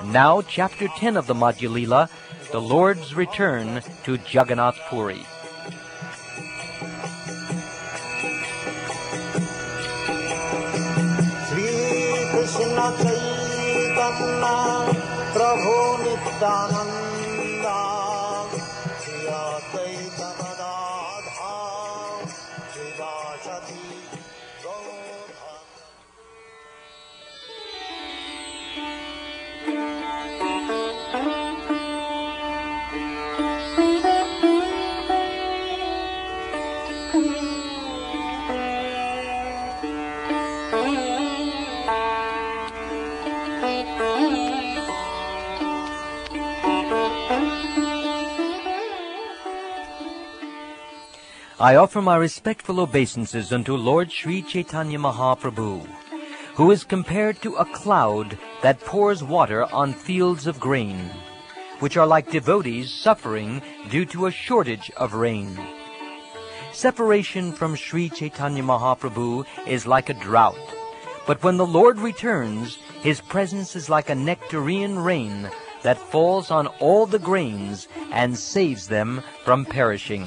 Now, Chapter 10 of the Madhya Lila, the Lord's Return to Jagannath Puri. Krishna Caitanya I offer my respectful obeisances unto Lord Sri Caitanya Mahaprabhu, who is compared to a cloud that pours water on fields of grain, which are like devotees suffering due to a shortage of rain. Separation from Sri Caitanya Mahaprabhu is like a drought, but when the Lord returns, his presence is like a nectarian rain that falls on all the grains and saves them from perishing.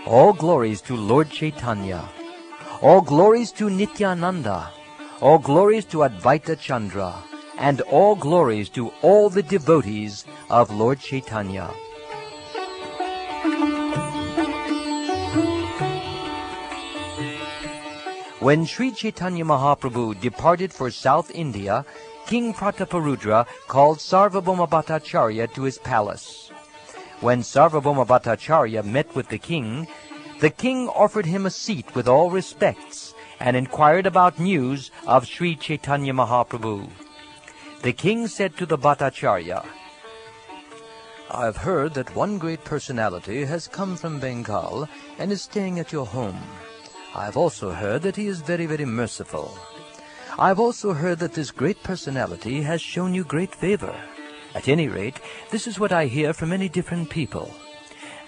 All glories to Lord Chaitanya. All glories to Nityananda. All glories to Advaita Chandra. And all glories to all the devotees of Lord Chaitanya. When Sri Caitanya Mahaprabhu departed for South India, King Prataparudra called Sarvabhauma Bhattacharya to his palace. When Sarvabhauma Bhattacharya met with the king offered him a seat with all respects and inquired about news of Sri Caitanya Mahaprabhu. The king said to the Bhattacharya, "I have heard that one great personality has come from Bengal and is staying at your home. I have also heard that he is very, very merciful. I have also heard that this great personality has shown you great favor. At any rate, this is what I hear from many different people.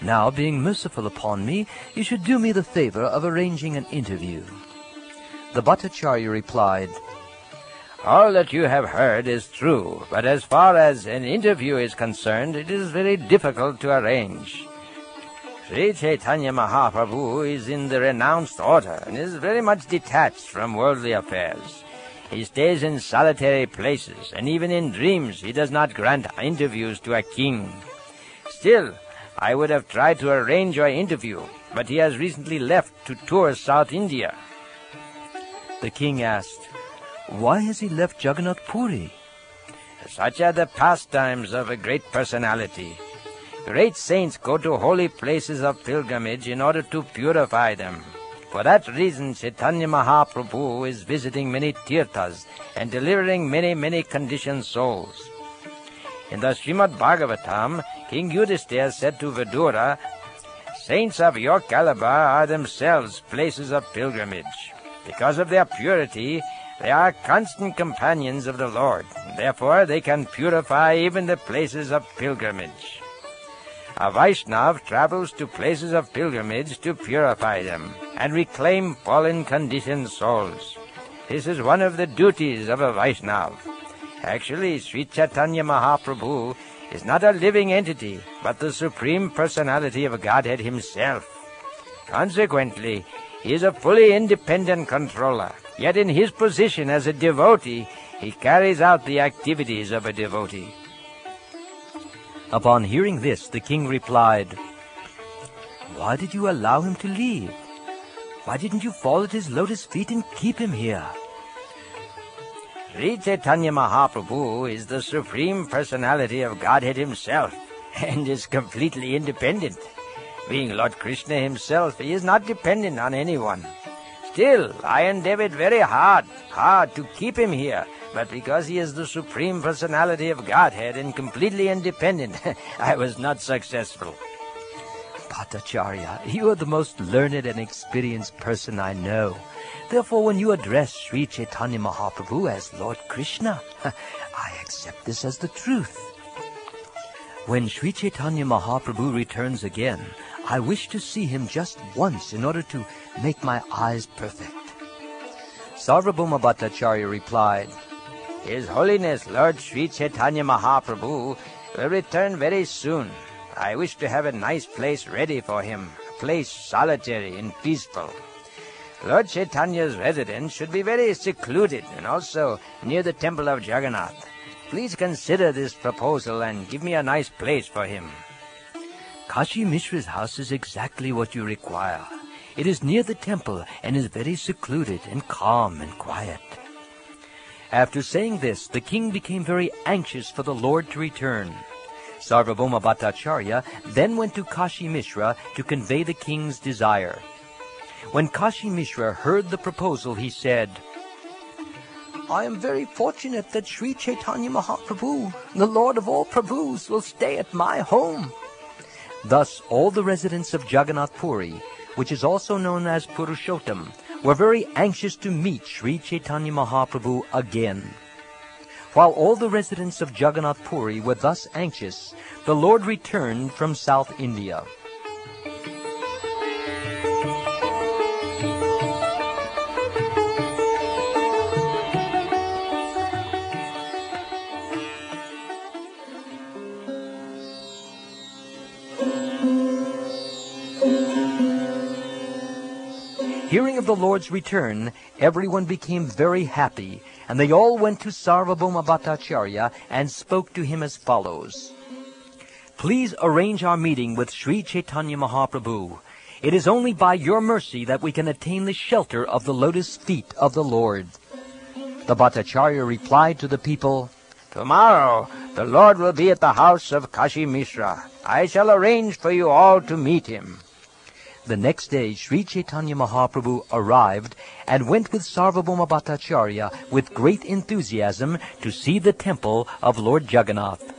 Now, being merciful upon me, you should do me the favor of arranging an interview." The Bhattacharya replied, "All that you have heard is true, but as far as an interview is concerned, it is very difficult to arrange. Sri Caitanya Mahaprabhu is in the renounced order and is very much detached from worldly affairs. He stays in solitary places, and even in dreams he does not grant interviews to a king. Still, I would have tried to arrange your interview, but he has recently left to tour South India." The king asked, "Why has he left Jagannath Puri?" "Such are the pastimes of a great personality. Great saints go to holy places of pilgrimage in order to purify them. For that reason, Chaitanya Mahaprabhu is visiting many tirthas and delivering many, many conditioned souls. In the Srimad Bhagavatam, King Yudhishthira said to Vidura, 'Saints of your caliber are themselves places of pilgrimage. Because of their purity, they are constant companions of the Lord. Therefore, they can purify even the places of pilgrimage.' A Vaishnava travels to places of pilgrimage to purify them and reclaim fallen conditioned souls. This is one of the duties of a Vaishnava. Actually, Sri Chaitanya Mahaprabhu is not a living entity, but the Supreme Personality of Godhead himself. Consequently, he is a fully independent controller, yet in his position as a devotee, he carries out the activities of a devotee." Upon hearing this, the king replied, "Why did you allow him to leave? Why didn't you fall at his lotus feet and keep him here?" "Sri Chaitanya Mahaprabhu is the Supreme Personality of Godhead himself and is completely independent. Being Lord Krishna himself, he is not dependent on anyone. Still, I endeavored very hard to keep him here, but because he is the Supreme Personality of Godhead and completely independent, I was not successful." "Bhattacharya, you are the most learned and experienced person I know. Therefore, when you address Sri Chaitanya Mahaprabhu as Lord Krishna, I accept this as the truth. When Sri Chaitanya Mahaprabhu returns again, I wish to see him just once in order to make my eyes perfect." Sarvabhauma Bhattacharya replied, His Holiness Lord Sri Caitanya Mahaprabhu will return very soon. I wish to have a nice place ready for him, a place solitary and peaceful. Lord Chaitanya's residence should be very secluded and also near the temple of Jagannath. Please consider this proposal and give me a nice place for him. Kashi Mishra's house is exactly what you require. It is near the temple and is very secluded and calm and quiet. After saying this, the king became very anxious for the Lord to return. Sarvabhauma Bhattacharya then went to Kashi Mishra to convey the king's desire. When Kashi Mishra heard the proposal, he said, I am very fortunate that Sri Caitanya Mahaprabhu, the Lord of all Prabhus, will stay at my home. Thus all the residents of Jagannath Puri, which is also known as Purushottam, were very anxious to meet Sri Caitanya Mahaprabhu again. While all the residents of Jagannath Puri were thus anxious, the Lord returned from South India. Hearing of the Lord's return, everyone became very happy, and they all went to Sarvabhauma Bhattacharya and spoke to him as follows. Please arrange our meeting with Sri Caitanya Mahaprabhu. It is only by your mercy that we can attain the shelter of the lotus feet of the Lord. The Bhattacharya replied to the people, Tomorrow the Lord will be at the house of Kashi Mishra. I shall arrange for you all to meet him. The next day, Sri Caitanya Mahaprabhu arrived and went with Sarvabhauma Bhattacharya with great enthusiasm to see the temple of Lord Jagannath.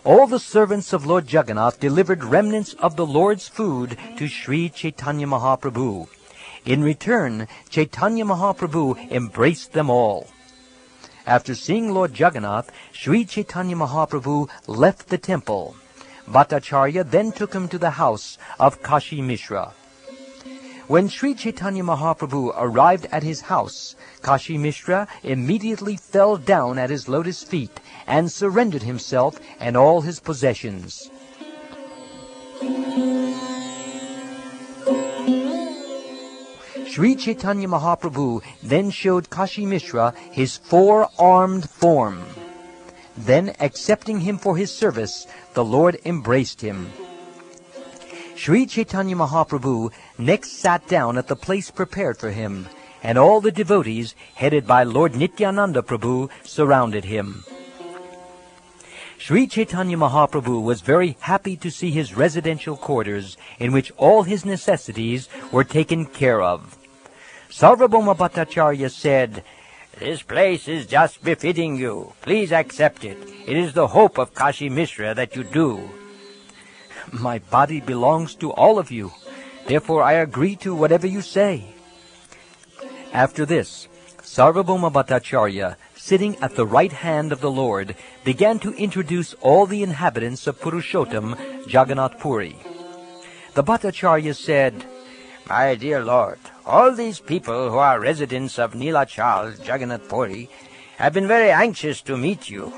All the servants of Lord Jagannath delivered remnants of the Lord's food to Sri Caitanya Mahaprabhu. In return, Caitanya Mahaprabhu embraced them all. After seeing Lord Jagannath, Sri Caitanya Mahaprabhu left the temple. Bhattacharya then took him to the house of Kashi Mishra. When Sri Caitanya Mahaprabhu arrived at his house, Kashi Mishra immediately fell down at his lotus feet and surrendered himself and all his possessions. Sri Caitanya Mahaprabhu then showed Kashi Mishra his four-armed form. Then, accepting him for his service, the Lord embraced him. Sri Caitanya Mahaprabhu next sat down at the place prepared for him, and all the devotees, headed by Lord Nityananda Prabhu, surrounded him. Sri Caitanya Mahaprabhu was very happy to see his residential quarters, in which all his necessities were taken care of. Sarvabhauma Bhattacharya said, This place is just befitting you. Please accept it. It is the hope of Kashi Mishra that you do. My body belongs to all of you. Therefore I agree to whatever you say. After this, Sarvabhauma Bhattacharya, sitting at the right hand of the Lord, began to introduce all the inhabitants of Purushottam, Jagannath Puri. The Bhattacharya said, My dear Lord, all these people who are residents of Nilachal, Jagannath Puri, have been very anxious to meet you.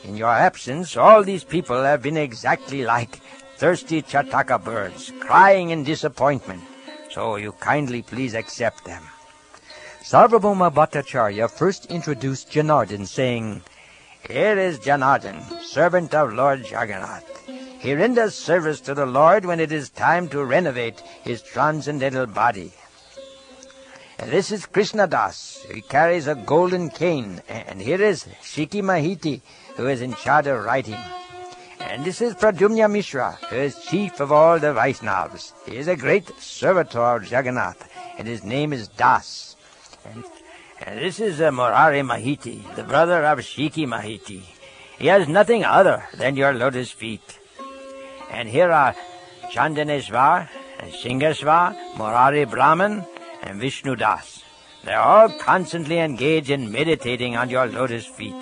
In your absence, all these people have been exactly like thirsty chataka birds, crying in disappointment. So you kindly please accept them. Sarvabhauma Bhattacharya first introduced Janardhan, saying, Here is Janardhan, servant of Lord Jagannath. He renders service to the Lord when it is time to renovate his transcendental body. And this is Krishna Das. He carries a golden cane. And here is Shiki Mahiti, who is in charge of writing. And this is Pradyumna Mishra, who is chief of all the Vaisnavas. He is a great servitor of Jagannath, and his name is Das. And this is Murari Mahiti, the brother of Shiki Mahiti. He has nothing other than your lotus feet. And here are Chandaneshwar, and Singaswar, Murari Brahman, and Vishnu Das. They are all constantly engaged in meditating on your lotus feet.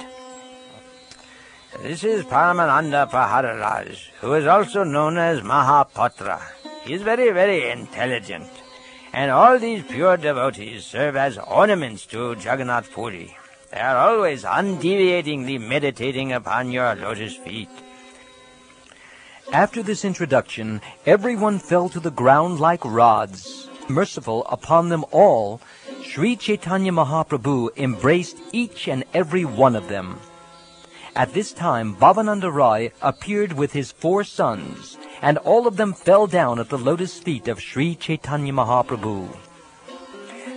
This is Paramananda Pahararaj, who is also known as Mahapatra. He is very, very intelligent. And all these pure devotees serve as ornaments to Jagannath Puri. They are always undeviatingly meditating upon your lotus feet. After this introduction, everyone fell to the ground like rods. Merciful upon them all, Sri Chaitanya Mahaprabhu embraced each and every one of them. At this time, Bhavananda Rai appeared with his 4 sons, and all of them fell down at the lotus feet of Sri Chaitanya Mahaprabhu.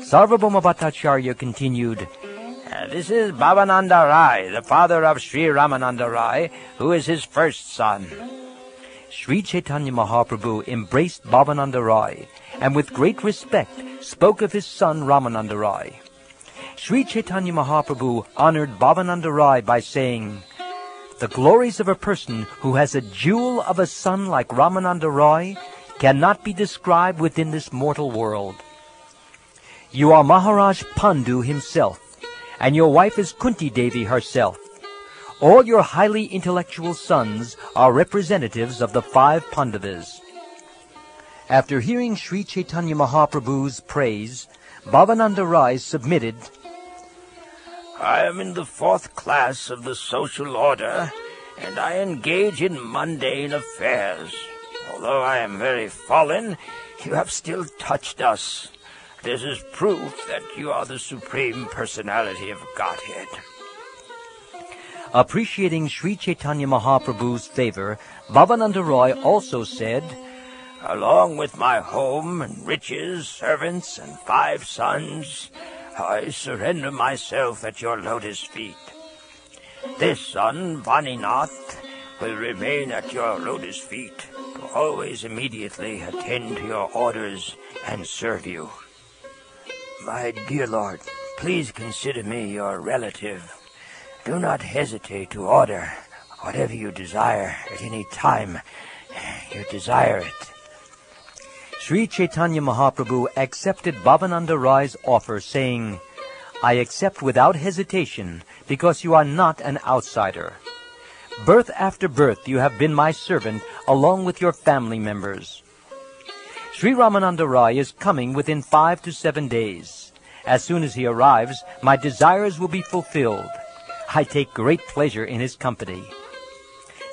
Sarvabhauma Bhattacharya continued, This is Bhavananda Rai, the father of Sri Ramananda Rai, who is his first son. Sri Chaitanya Mahaprabhu embraced Bhavananda Rai, and with great respect spoke of his son Ramananda Rai. Sri Chaitanya Mahaprabhu honored Bhavananda Rai by saying, "The glories of a person who has a jewel of a son like Ramananda Rai cannot be described within this mortal world. You are Maharaj Pandu himself, and your wife is Kunti Devi herself. All your highly intellectual sons are representatives of the 5 Pandavas." After hearing Sri Chaitanya Mahaprabhu's praise, Bhavananda Rai submitted, I am in the 4th class of the social order, and I engage in mundane affairs. Although I am very fallen, you have still touched us. This is proof that you are the Supreme Personality of Godhead. Appreciating Sri Chaitanya Mahaprabhu's favor, Bhavananda Rai also said, Along with my home and riches, servants, and 5 sons, I surrender myself at your lotus feet. This son, Vaninath, will remain at your lotus feet to always immediately attend to your orders and serve you. My dear Lord, please consider me your relative. Do not hesitate to order whatever you desire at any time you desire it. Sri Chaitanya Mahaprabhu accepted Bhavananda Rai's offer, saying, I accept without hesitation, because you are not an outsider. Birth after birth you have been my servant, along with your family members. Sri Ramananda Rai is coming within 5 to 7 days. As soon as he arrives, my desires will be fulfilled. I take great pleasure in his company.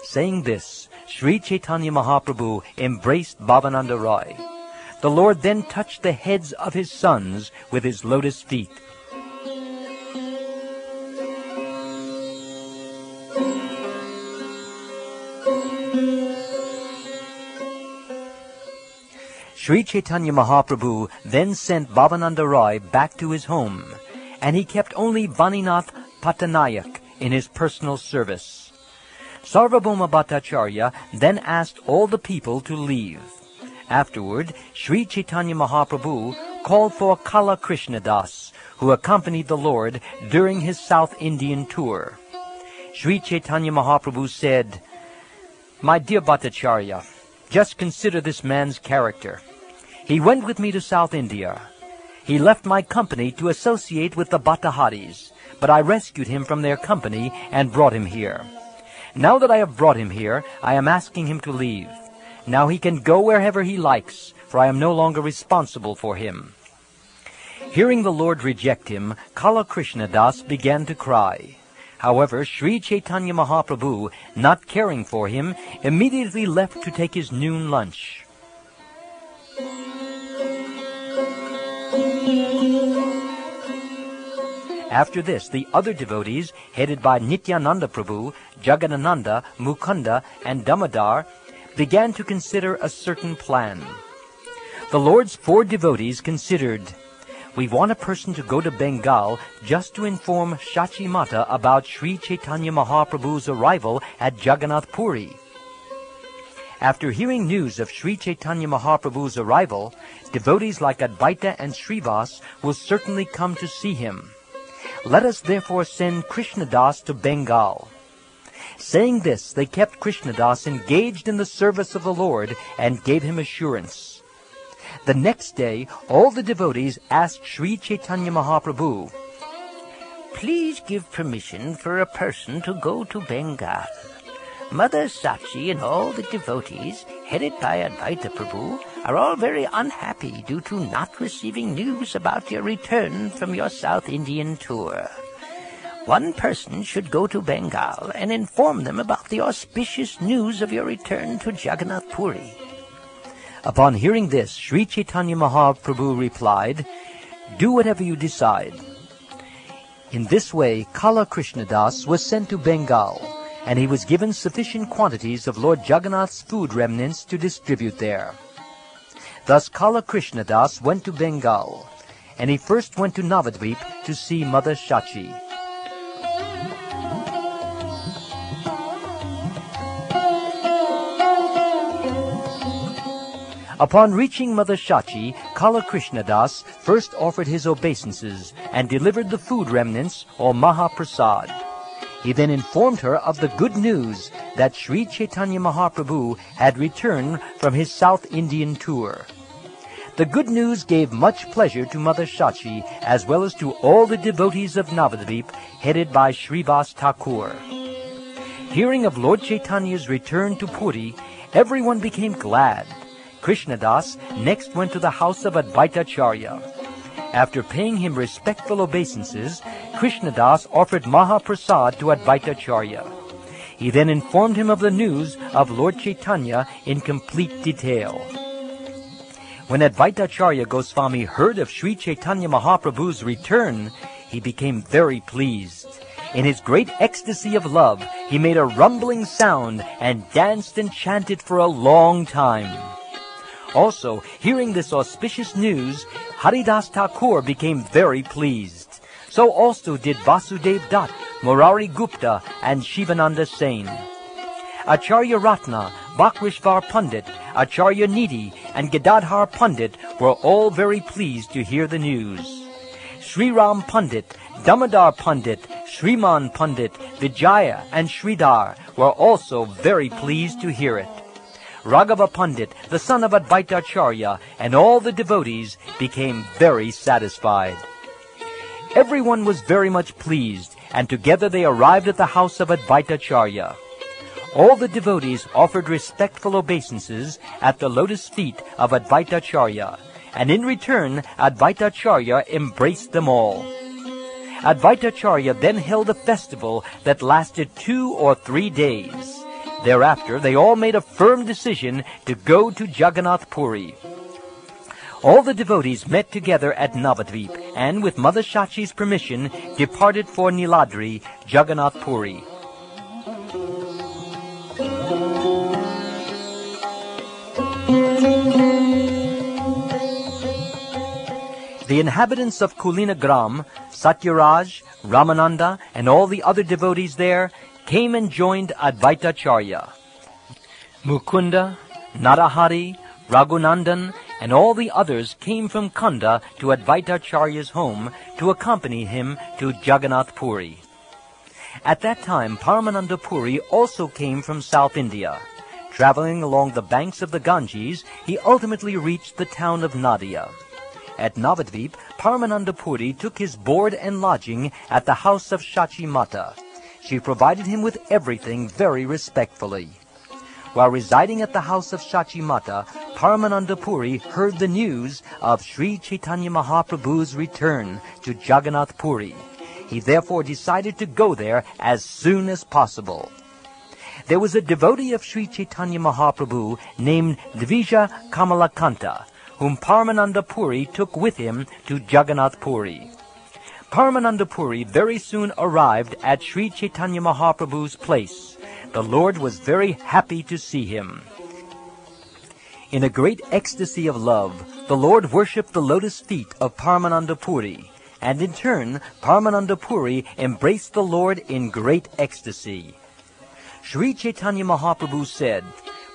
Saying this, Sri Chaitanya Mahaprabhu embraced Bhavananda Rai. The Lord then touched the heads of his sons with his lotus feet. Sri Chaitanya Mahaprabhu then sent Bhavananda Rai back to his home, and he kept only Vaninath Patanayak in his personal service. Sarvabhauma Bhattacharya then asked all the people to leave. Afterward, Sri Chaitanya Mahaprabhu called for Kala Krishna Das, who accompanied the Lord during his South Indian tour. Sri Chaitanya Mahaprabhu said, My dear Bhattacharya, just consider this man's character. He went with me to South India. He left my company to associate with the Bhattaharis, but I rescued him from their company and brought him here. Now that I have brought him here, I am asking him to leave. Now he can go wherever he likes, for I am no longer responsible for him. Hearing the Lord reject him, Kala Krishna Das began to cry. However, Sri Chaitanya Mahaprabhu, not caring for him, immediately left to take his noon lunch. After this, the other devotees, headed by Nityananda Prabhu, Jagannatha, Mukunda, and Damodar, began to consider a certain plan. The Lord's 4 devotees considered, we want a person to go to Bengal just to inform Shachi Mata about Sri Chaitanya Mahaprabhu's arrival at Jagannath Puri. After hearing news of Sri Chaitanya Mahaprabhu's arrival, devotees like Advaita and Srivas will certainly come to see him. Let us therefore send Krishna Das to Bengal. Saying this, they kept Krishna Das engaged in the service of the Lord and gave him assurance. The next day, all the devotees asked Sri Chaitanya Mahaprabhu, Please give permission for a person to go to Bengal. Mother Sachi and all the devotees, headed by Advaita Prabhu, are all very unhappy due to not receiving news about your return from your South Indian tour. one person should go to Bengal and inform them about the auspicious news of your return to Jagannath Puri." Upon hearing this, Sri Chaitanya Mahaprabhu replied, "Do whatever you decide." In this way, Kala Krishnadas was sent to Bengal, and he was given sufficient quantities of Lord Jagannath's food remnants to distribute there. Thus Kala Krishnadas went to Bengal, and he first went to Navadvip to see Mother Shachi. Upon reaching Mother Shachi, Kala Krishnadas first offered his obeisances and delivered the food remnants, or Mahaprasad. He then informed her of the good news that Sri Chaitanya Mahaprabhu had returned from his South Indian tour. The good news gave much pleasure to Mother Shachi as well as to all the devotees of Navadvip headed by Srivas Thakur. Hearing of Lord Chaitanya's return to Puri, everyone became glad. Krishnadas next went to the house of Advaitacharya. After paying him respectful obeisances, Krishnadas offered Mahaprasad to Advaitacharya. He then informed him of the news of Lord Chaitanya in complete detail. When Advaitacharya Goswami heard of Sri Chaitanya Mahaprabhu's return, he became very pleased. In his great ecstasy of love, he made a rumbling sound and danced and chanted for a long time. Also, hearing this auspicious news, Haridas Thakur became very pleased. So also did Vasudev Dutt, Murari Gupta, and Shivananda Sen. Acharya Ratna, Bhakrishvar Pandit, Acharya Nidhi, and Gadadhar Pandit were all very pleased to hear the news. Sri Ram Pandit, Damodar Pandit, Sriman Pandit, Vijaya, and Sridhar were also very pleased to hear it. Raghava Pandit, the son of Advaitacharya, and all the devotees became very satisfied. Everyone was very much pleased, and together they arrived at the house of Advaitacharya. All the devotees offered respectful obeisances at the lotus feet of Advaitacharya, and in return Advaitacharya embraced them all. Advaitacharya then held a festival that lasted 2 or 3 days. Thereafter, they all made a firm decision to go to Jagannath Puri. All the devotees met together at Navadvip and, with Mother Shachi's permission, departed for Niladri, Jagannath Puri. The inhabitants of Kulinagram, Satyaraj, Ramananda, and all the other devotees there came and joined Advaitacharya. Mukunda, Narahari, Raghunandan, and all the others came from Kanda to Advaitacharya's home to accompany him to Jagannath Puri. At that time, Paramananda Puri also came from South India. Traveling along the banks of the Ganges, he ultimately reached the town of Nadia. At Navadvip, Paramananda Puri took his board and lodging at the house of Shachi Mata. She provided him with everything very respectfully. While residing at the house of Shachi Mata, Paramananda Puri heard the news of Sri Chaitanya Mahaprabhu's return to Jagannath Puri. He therefore decided to go there as soon as possible. There was a devotee of Sri Chaitanya Mahaprabhu named Dvija Kamalakanta, whom Paramananda Puri took with him to Jagannath Puri. Paramananda Puri very soon arrived at Sri Chaitanya Mahaprabhu's place. The Lord was very happy to see him. In a great ecstasy of love, the Lord worshipped the lotus feet of Paramananda Puri, and in turn, Paramananda Puri embraced the Lord in great ecstasy. Sri Chaitanya Mahaprabhu said,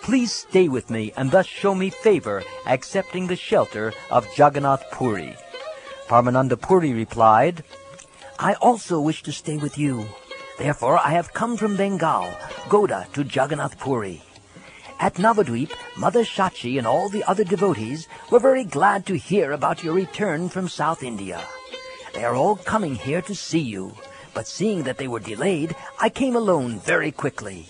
"Please stay with me and thus show me favor, accepting the shelter of Jagannath Puri." Paramananda Puri replied, "I also wish to stay with you. Therefore I have come from Bengal, Goda, to Jagannath Puri. At Navadvip, Mother Shachi and all the other devotees were very glad to hear about your return from South India. They are all coming here to see you, but seeing that they were delayed, I came alone very quickly."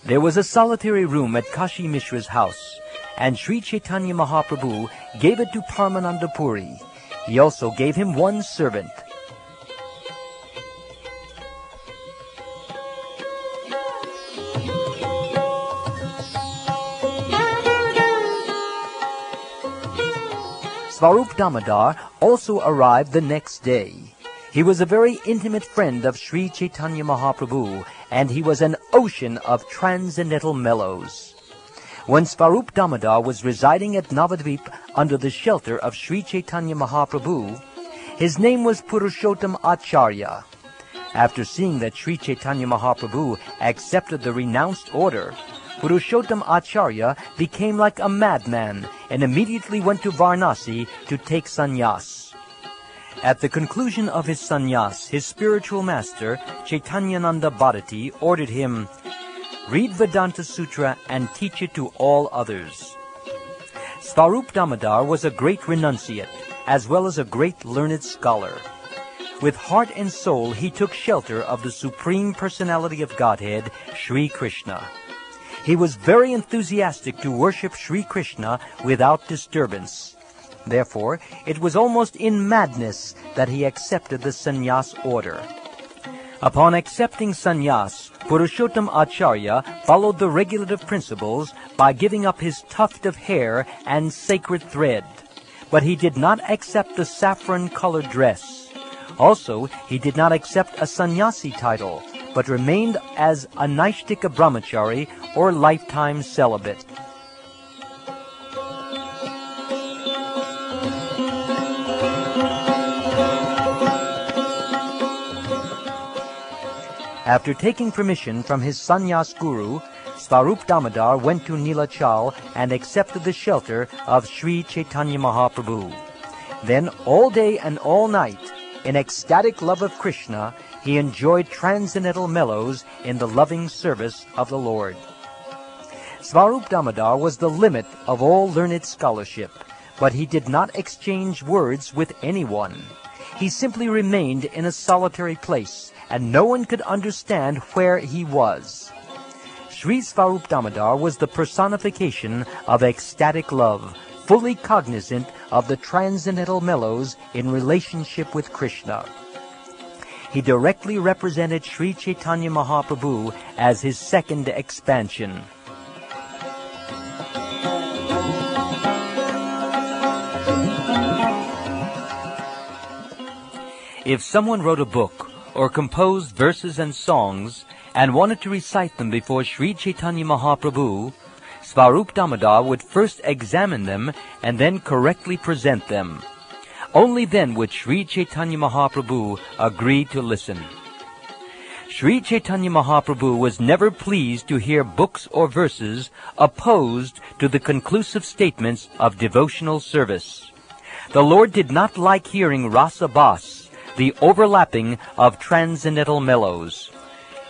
There was a solitary room at Kashi Mishra's house, and Sri Chaitanya Mahaprabhu gave it to Paramananda Puri. He also gave him one servant. Svarup Damodar also arrived the next day. He was a very intimate friend of Sri Chaitanya Mahaprabhu, and he was an ocean of transcendental mellows. When Svarup Damodar was residing at Navadvip under the shelter of Sri Chaitanya Mahaprabhu, his name was Purushottam Acharya. After seeing that Sri Chaitanya Mahaprabhu accepted the renounced order, Purushottam Acharya became like a madman and immediately went to Varanasi to take sannyas. At the conclusion of his sannyas, his spiritual master, Chaitanyananda Bharati, ordered him, "Read Vedanta Sutra and teach it to all others." Svarup Damodar was a great renunciate, as well as a great learned scholar. With heart and soul, he took shelter of the Supreme Personality of Godhead, Sri Krishna. He was very enthusiastic to worship Sri Krishna without disturbance. Therefore, it was almost in madness that he accepted the sannyas order. Upon accepting sannyas, Purushottam Acharya followed the regulative principles by giving up his tuft of hair and sacred thread. But he did not accept the saffron-colored dress. Also, he did not accept a sannyasi title, but remained as a Naishtika brahmachari or lifetime celibate. After taking permission from his sannyas guru, Svarup Damodar went to Nilachal and accepted the shelter of Sri Chaitanya Mahaprabhu. Then, all day and all night, in ecstatic love of Krishna, he enjoyed transcendental mellows in the loving service of the Lord. Svarup Damodar was the limit of all learned scholarship, but he did not exchange words with anyone. He simply remained in a solitary place, and no one could understand where he was. Sri Svarup Damodar was the personification of ecstatic love, fully cognizant of the transcendental mellows in relationship with Krishna. He directly represented Sri Chaitanya Mahaprabhu as his second expansion. If someone wrote a book or composed verses and songs and wanted to recite them before Sri Chaitanya Mahaprabhu, Svarup Damodar would first examine them and then correctly present them. Only then would Sri Chaitanya Mahaprabhu agree to listen. Sri Chaitanya Mahaprabhu was never pleased to hear books or verses opposed to the conclusive statements of devotional service. The Lord did not like hearing rasa bas, the overlapping of transcendental mellows.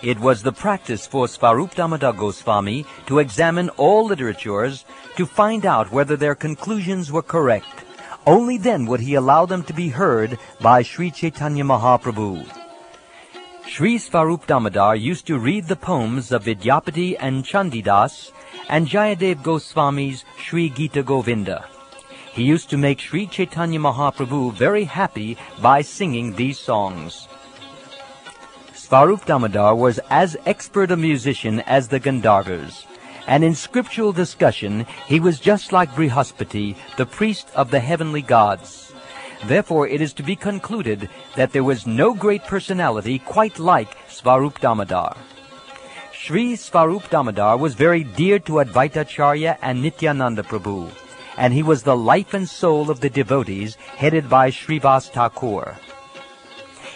It was the practice for Svarup Damodar Goswami to examine all literatures to find out whether their conclusions were correct. Only then would he allow them to be heard by Sri Chaitanya Mahaprabhu. Sri Svarup Damodar used to read the poems of Vidyapati and Chandidas and Jayadev Goswami's Sri Gita Govinda. He used to make Sri Chaitanya Mahaprabhu very happy by singing these songs. Svarup Damodar was as expert a musician as the Gandharvas, and in scriptural discussion he was just like Brihaspati, the priest of the heavenly gods. Therefore it is to be concluded that there was no great personality quite like Svarup Damodar. Sri Svarup Damodar was very dear to Advaitacharya and Nityananda Prabhu, and he was the life and soul of the devotees headed by Srivas Thakur.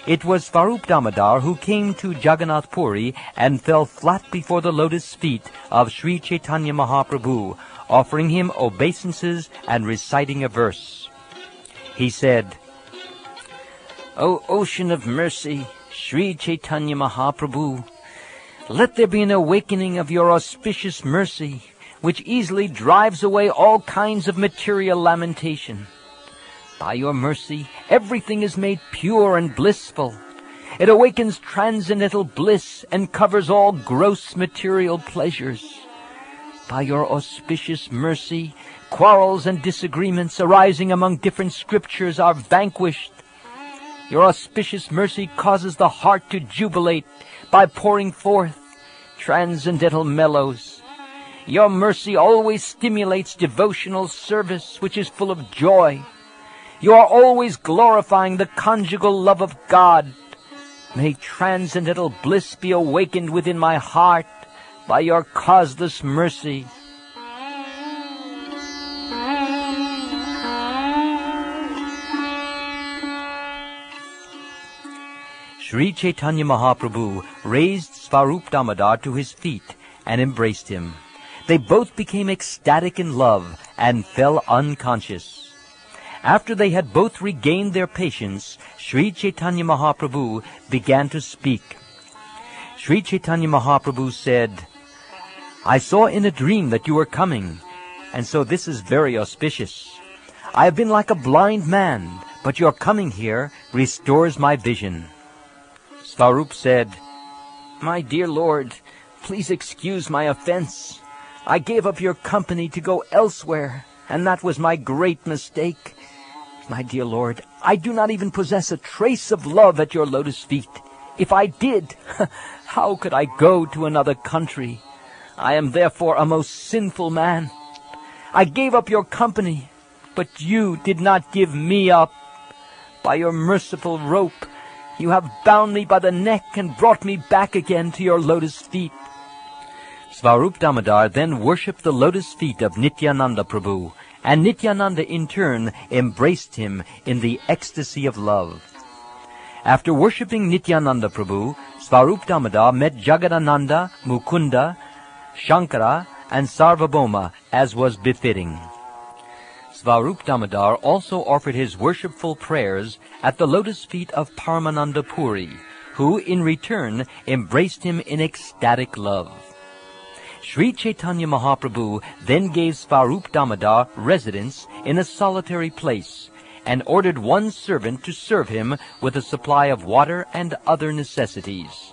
It was Svarup Damodar who came to Jagannath Puri and fell flat before the lotus feet of Sri Chaitanya Mahaprabhu, offering him obeisances and reciting a verse. He said, "O ocean of mercy, Sri Chaitanya Mahaprabhu, let there be an awakening of your auspicious mercy, which easily drives away all kinds of material lamentation. By your mercy, everything is made pure and blissful. It awakens transcendental bliss and covers all gross material pleasures. By your auspicious mercy, quarrels and disagreements arising among different scriptures are vanquished. Your auspicious mercy causes the heart to jubilate by pouring forth transcendental mellows. Your mercy always stimulates devotional service, which is full of joy. You are always glorifying the conjugal love of God. May transcendental bliss be awakened within my heart by your causeless mercy. Sri Chaitanya Mahaprabhu raised Svarup Damodar to his feet and embraced him. They both became ecstatic in love and fell unconscious. After they had both regained their patience, Sri Chaitanya Mahaprabhu began to speak. Sri Chaitanya Mahaprabhu said, "I saw in a dream that you were coming, and so this is very auspicious. I have been like a blind man, but your coming here restores my vision." Svarup said, "My dear Lord, please excuse my offense. I gave up your company to go elsewhere, and that was my great mistake. My dear Lord, I do not even possess a trace of love at your lotus feet. If I did, how could I go to another country? I am therefore a most sinful man. I gave up your company, but you did not give me up. By your merciful rope, you have bound me by the neck and brought me back again to your lotus feet." Svarup Damodar then worshipped the lotus feet of Nityananda Prabhu, and Nityananda in turn embraced him in the ecstasy of love. After worshipping Nityananda Prabhu, Svarup Damodar met Jagannatha, Mukunda, Shankara, and Sarvabhauma, as was befitting. Svarup Damodar also offered his worshipful prayers at the lotus feet of Paramananda Puri, who in return embraced him in ecstatic love. Sri Chaitanya Mahaprabhu then gave Svarup Damodar residence in a solitary place, and ordered one servant to serve him with a supply of water and other necessities.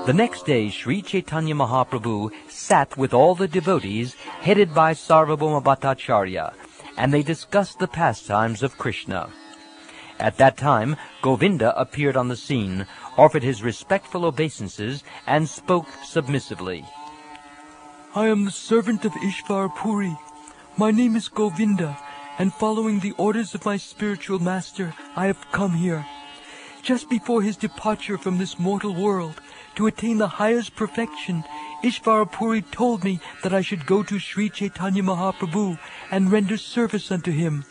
The next day, Sri Chaitanya Mahaprabhu sat with all the devotees headed by Sarvabhauma Bhattacharya, and they discussed the pastimes of Krishna. At that time, Govinda appeared on the scene, offered his respectful obeisances, and spoke submissively. "I am the servant of Ishvara Puri. My name is Govinda, and following the orders of my spiritual master, I have come here. Just before his departure from this mortal world, to attain the highest perfection, Ishvara Puri told me that I should go to Sri Chaitanya Mahaprabhu and render service unto him.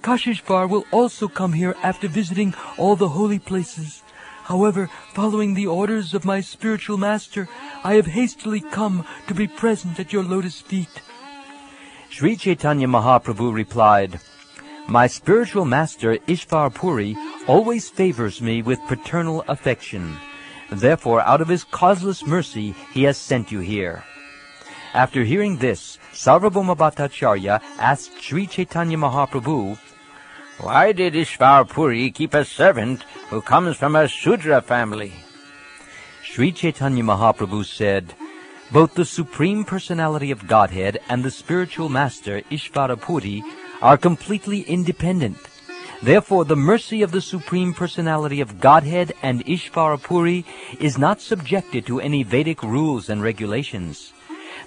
Kashishvar will also come here after visiting all the holy places. However, following the orders of my spiritual master, I have hastily come to be present at your lotus feet." Sri Chaitanya Mahaprabhu replied, "My spiritual master Ishvara Puri always favors me with paternal affection. Therefore, out of his causeless mercy, he has sent you here." After hearing this, Sarvabhauma Bhattacharya asked Sri Chaitanya Mahaprabhu, Why did Ishvara Puri keep a servant who comes from a Shudra family? Sri Chaitanya Mahaprabhu said, "Both the Supreme Personality of Godhead and the spiritual master Ishvara Puri are completely independent. Therefore, the mercy of the Supreme Personality of Godhead and Ishvara Puri is not subjected to any Vedic rules and regulations.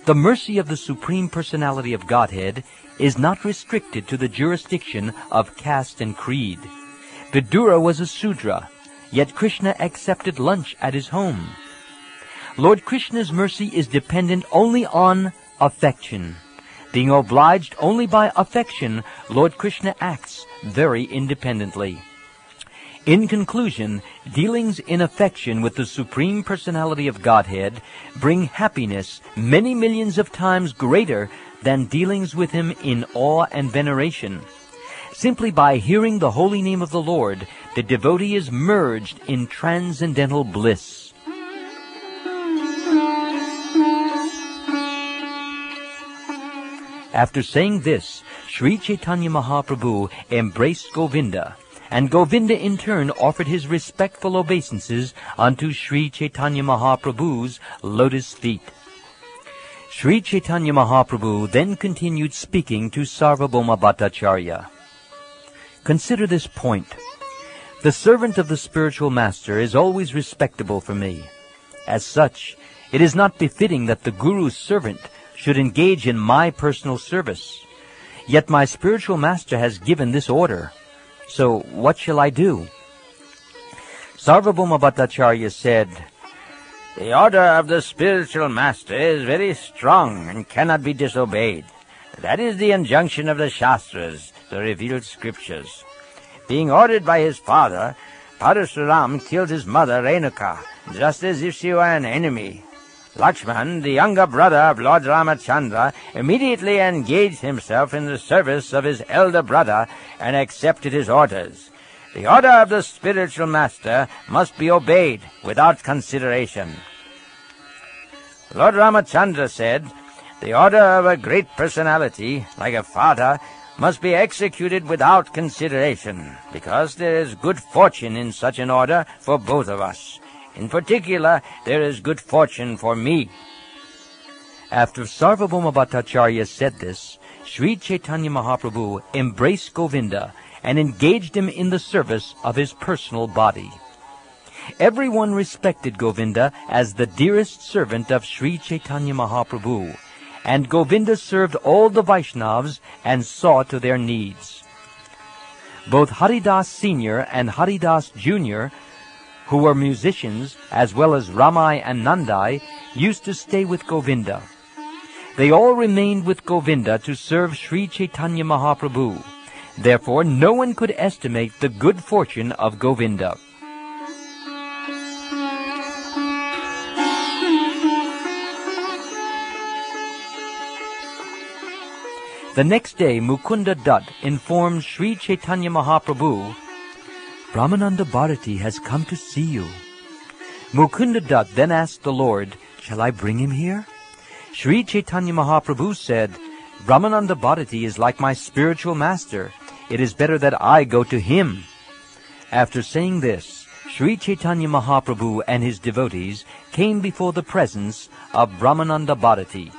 The mercy of the Supreme Personality of Godhead is not restricted to the jurisdiction of caste and creed. Vidura was a Sudra, yet Krishna accepted lunch at his home. Lord Krishna's mercy is dependent only on affection. Being obliged only by affection, Lord Krishna acts very independently. In conclusion, dealings in affection with the Supreme Personality of Godhead bring happiness many millions of times greater than dealings with him in awe and veneration. Simply by hearing the holy name of the Lord, the devotee is merged in transcendental bliss. After saying this, Sri Chaitanya Mahaprabhu embraced Govinda, and Govinda in turn offered his respectful obeisances unto Sri Chaitanya Mahaprabhu's lotus feet. Sri Chaitanya Mahaprabhu then continued speaking to Sarvabhauma Bhattacharya. Consider this point. The servant of the spiritual master is always respectable for me. As such, It is not befitting that the Guru's servant should engage in my personal service. Yet my spiritual master has given this order. So what shall I do?" Sarvabhauma Bhattacharya said, "The order of the spiritual master is very strong and cannot be disobeyed. That is the injunction of the Shastras, the revealed scriptures. Being ordered by his father, Parashuram killed his mother Renuka, just as if she were an enemy. Lakshman, the younger brother of Lord Ramachandra, immediately engaged himself in the service of his elder brother and accepted his orders. The order of the spiritual master must be obeyed without consideration." Lord Ramachandra said, "The order of a great personality, like a father, must be executed without consideration, because there is good fortune in such an order for both of us. In particular, there is good fortune for me." After Sarvabhauma Bhattacharya said this, Sri Chaitanya Mahaprabhu embraced Govinda and engaged him in the service of his personal body. Everyone respected Govinda as the dearest servant of Sri Chaitanya Mahaprabhu, and Govinda served all the Vaishnavas and saw to their needs. Both Haridas Sr. and Haridas Jr., who were musicians, as well as Ramai and Nandai, used to stay with Govinda. They all remained with Govinda to serve Sri Chaitanya Mahaprabhu. Therefore, no one could estimate the good fortune of Govinda. The next day, Mukunda Dutt informed Sri Chaitanya Mahaprabhu, "Brahmananda Bharati has come to see you." Mukunda Dutt then asked the Lord, "Shall I bring him here?" Sri Chaitanya Mahaprabhu said, "Brahmananda Bharati is like my spiritual master. It is better that I go to him." After saying this, Sri Chaitanya Mahaprabhu and his devotees came before the presence of Brahmananda Bharati.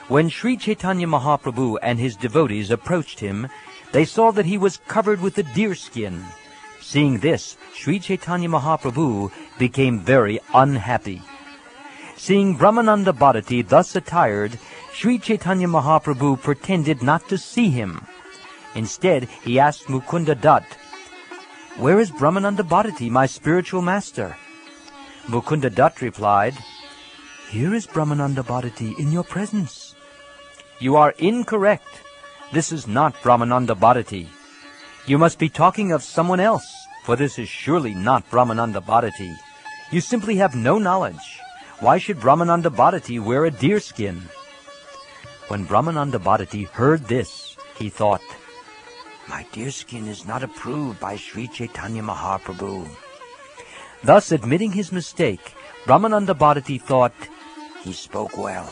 When Sri Chaitanya Mahaprabhu and his devotees approached him, they saw that he was covered with a deerskin. Seeing this, Sri Chaitanya Mahaprabhu became very unhappy. Seeing Brahmananda Bharati thus attired, Sri Chaitanya Mahaprabhu pretended not to see him. Instead, he asked Mukunda Dutt, "Where is Brahmananda Bharati, my spiritual master?" Mukunda Dutt replied, "Here is Brahmananda Bharati in your presence." "You are incorrect. This is not Brahmananda Bharati. You must be talking of someone else, for this is surely not Brahmananda Bharati. You simply have no knowledge. Why should Brahmananda Bharati wear a deerskin?" When Brahmananda Bharati heard this, he thought, "My deerskin is not approved by Sri Chaitanya Mahaprabhu." Thus, admitting his mistake, Brahmananda Bharati thought, "He spoke well.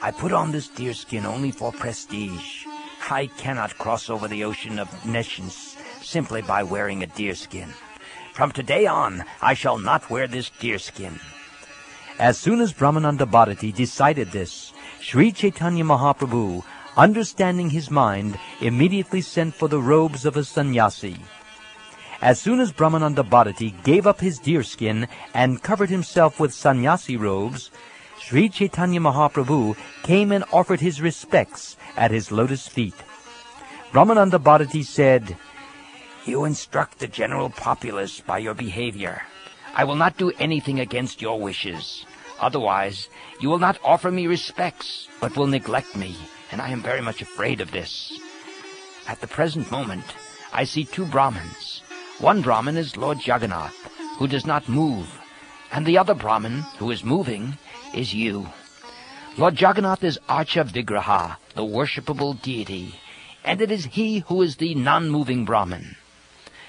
I put on this deerskin only for prestige. I cannot cross over the ocean of nescience simply by wearing a deerskin. From today on, I shall not wear this deerskin." As soon as Brahmananda Bharati decided this, Sri Chaitanya Mahaprabhu, understanding his mind, immediately sent for the robes of a sannyasi. As soon as Brahmananda Bharati gave up his deerskin and covered himself with sannyasi robes, Sri Chaitanya Mahaprabhu came and offered his respects at his lotus feet. Brahmananda Bharati said, "You instruct the general populace by your behavior. I will not do anything against your wishes. Otherwise, you will not offer me respects, but will neglect me, and I am very much afraid of this. At the present moment, I see two Brahmins. One Brahmin is Lord Jagannatha, who does not move, and the other Brahmin, who is moving, is you. Lord Jagannatha is Archa Vigraha, the worshipable deity, and it is he who is the non-moving Brahmin.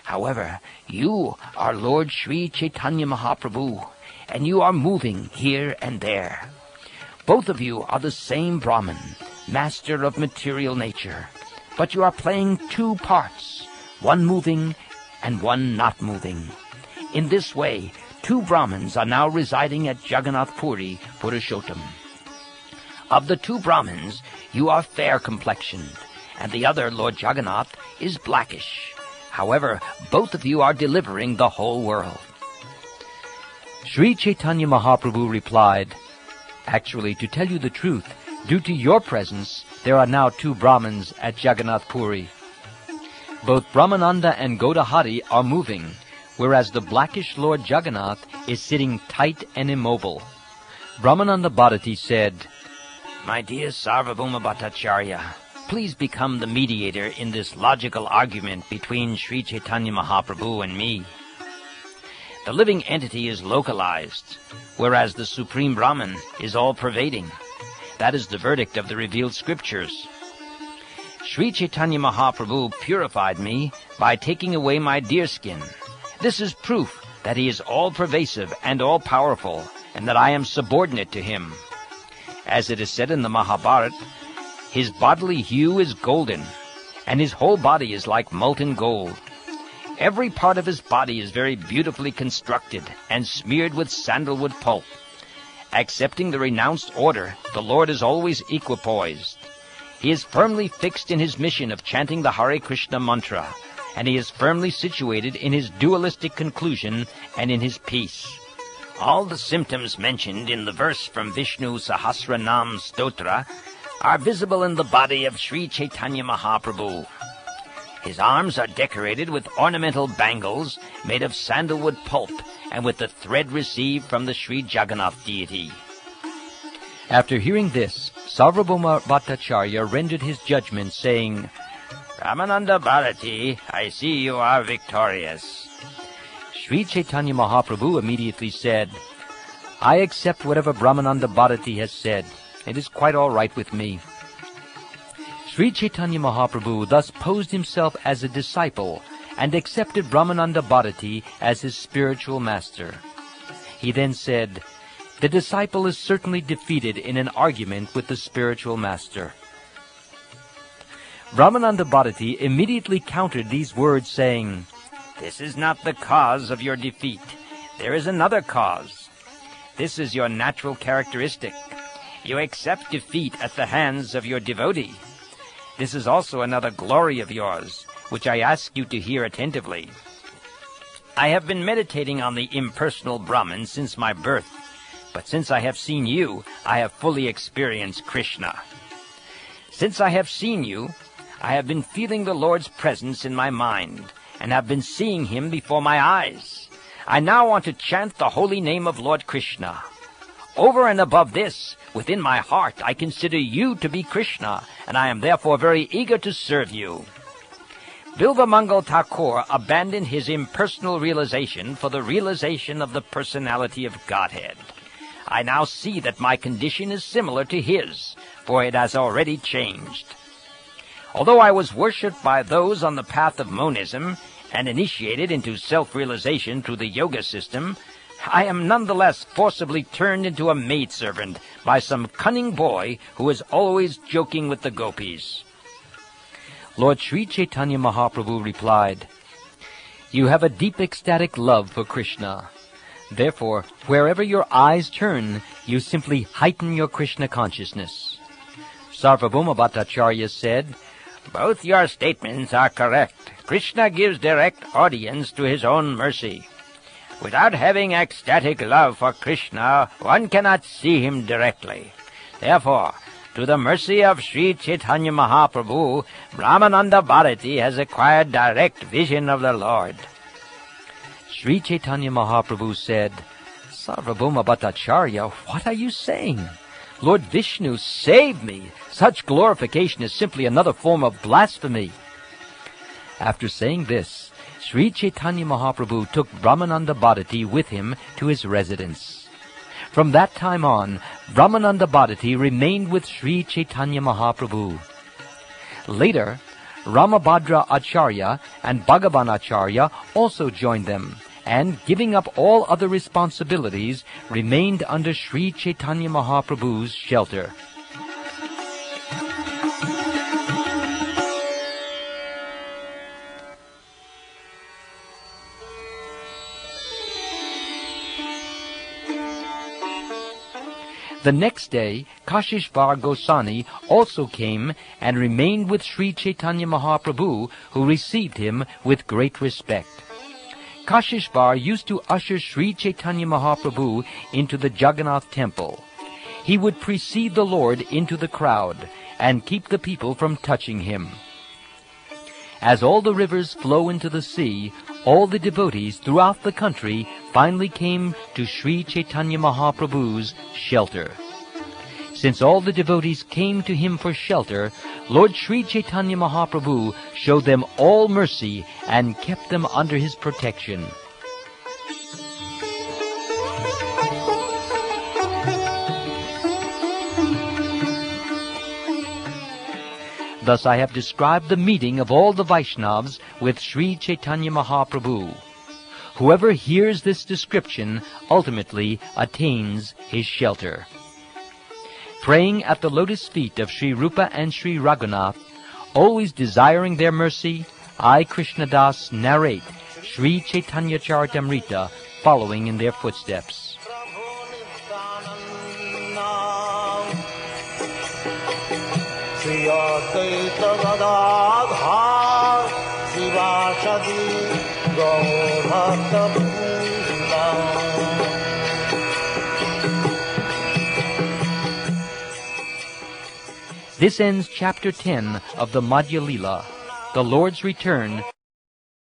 However, you are Lord Sri Chaitanya Mahaprabhu, and you are moving here and there. Both of you are the same Brahmin, master of material nature, but you are playing two parts, one moving and one not moving. In this way, two Brahmins are now residing at Jagannath Puri, Purushottam. Of the two Brahmins, you are fair-complexioned, and the other, Lord Jagannath, is blackish. However, both of you are delivering the whole world." Sri Chaitanya Mahaprabhu replied, "Actually, to tell you the truth, due to your presence, there are now 2 Brahmins at Jagannath Puri. Both Brahmananda and Godahari are moving, whereas the blackish Lord Jagannath is sitting tight and immobile." Brahmananda Bharati said, "My dear Sarvabhauma Bhattacharya, please become the mediator in this logical argument between Sri Chaitanya Mahaprabhu and me. The living entity is localized, whereas the Supreme Brahman is all-pervading. That is the verdict of the revealed scriptures. Sri Chaitanya Mahaprabhu purified me by taking away my deerskin. This is proof that he is all-pervasive and all-powerful, and that I am subordinate to him. As it is said in the Mahabharata, his bodily hue is golden, and his whole body is like molten gold. Every part of his body is very beautifully constructed and smeared with sandalwood pulp. Accepting the renounced order, the Lord is always equipoised. He is firmly fixed in his mission of chanting the Hare Krishna mantra, and he is firmly situated in his dualistic conclusion and in his peace. All the symptoms mentioned in the verse from Vishnu Sahasranam Stotra are visible in the body of Sri Chaitanya Mahaprabhu. His arms are decorated with ornamental bangles made of sandalwood pulp and with the thread received from the Sri Jagannath deity." After hearing this, Sarvabhauma Bhattacharya rendered his judgment, saying, "Ramananda Bharati, I see you are victorious." Sri Chaitanya Mahaprabhu immediately said, "I accept whatever Brahmananda Bharati has said. It is quite all right with me." Sri Chaitanya Mahaprabhu thus posed himself as a disciple and accepted Brahmananda Bharati as his spiritual master. He then said, "The disciple is certainly defeated in an argument with the spiritual master." Brahmananda Bharati immediately countered these words, saying, "This is not the cause of your defeat. There is another cause. This is your natural characteristic. You accept defeat at the hands of your devotee. This is also another glory of yours, which I ask you to hear attentively. I have been meditating on the impersonal Brahman since my birth, but since I have seen you, I have fully experienced Krishna. Since I have seen you, I have been feeling the Lord's presence in my mind, and have been seeing him before my eyes. I now want to chant the holy name of Lord Krishna. Over and above this, within my heart, I consider you to be Krishna, and I am therefore very eager to serve you." Bilvamangal Thakur abandoned his impersonal realization for the realization of the personality of Godhead. I now see that my condition is similar to his, for it has already changed. Although I was worshipped by those on the path of monism and initiated into self-realization through the yoga system, I am nonetheless forcibly turned into a maidservant by some cunning boy who is always joking with the gopis. Lord Sri Chaitanya Mahaprabhu replied, "You have a deep ecstatic love for Krishna. Therefore, wherever your eyes turn, you simply heighten your Krishna consciousness." Sarvabhauma Bhattacharya said, "Both your statements are correct. Krishna gives direct audience to his own mercy. Without having ecstatic love for Krishna, one cannot see him directly. Therefore, to the mercy of Sri Chaitanya Mahaprabhu, Brahmananda Bharati has acquired direct vision of the Lord." Sri Chaitanya Mahaprabhu said, "Sarvabhauma Bhattacharya, what are you saying? Lord Vishnu, save me! Such glorification is simply another form of blasphemy." After saying this, Sri Chaitanya Mahaprabhu took Brahmananda Bharati with him to his residence. From that time on, Brahmananda Bharati remained with Sri Chaitanya Mahaprabhu. Later, Ramabhadra Acharya and Bhagavan Acharya also joined them, and, giving up all other responsibilities, remained under Sri Chaitanya Mahaprabhu's shelter. The next day, Kashishvar Goswami also came and remained with Sri Chaitanya Mahaprabhu, who received him with great respect. Kashishvar used to usher Sri Chaitanya Mahaprabhu into the Jagannath temple. He would precede the Lord into the crowd and keep the people from touching him. As all the rivers flow into the sea, all the devotees throughout the country finally came to Sri Chaitanya Mahaprabhu's shelter. Since all the devotees came to him for shelter, Lord Sri Chaitanya Mahaprabhu showed them all mercy and kept them under his protection. Thus I have described the meeting of all the Vaishnavas with Sri Chaitanya Mahaprabhu. Whoever hears this description ultimately attains his shelter. Praying at the lotus feet of Sri Rupa and Sri Raghunath, always desiring their mercy, I, Krishna Das, narrate Sri Caitanya Caritamrta, following in their footsteps. This ends Chapter 10 of the Madhya Lila, the Lord's return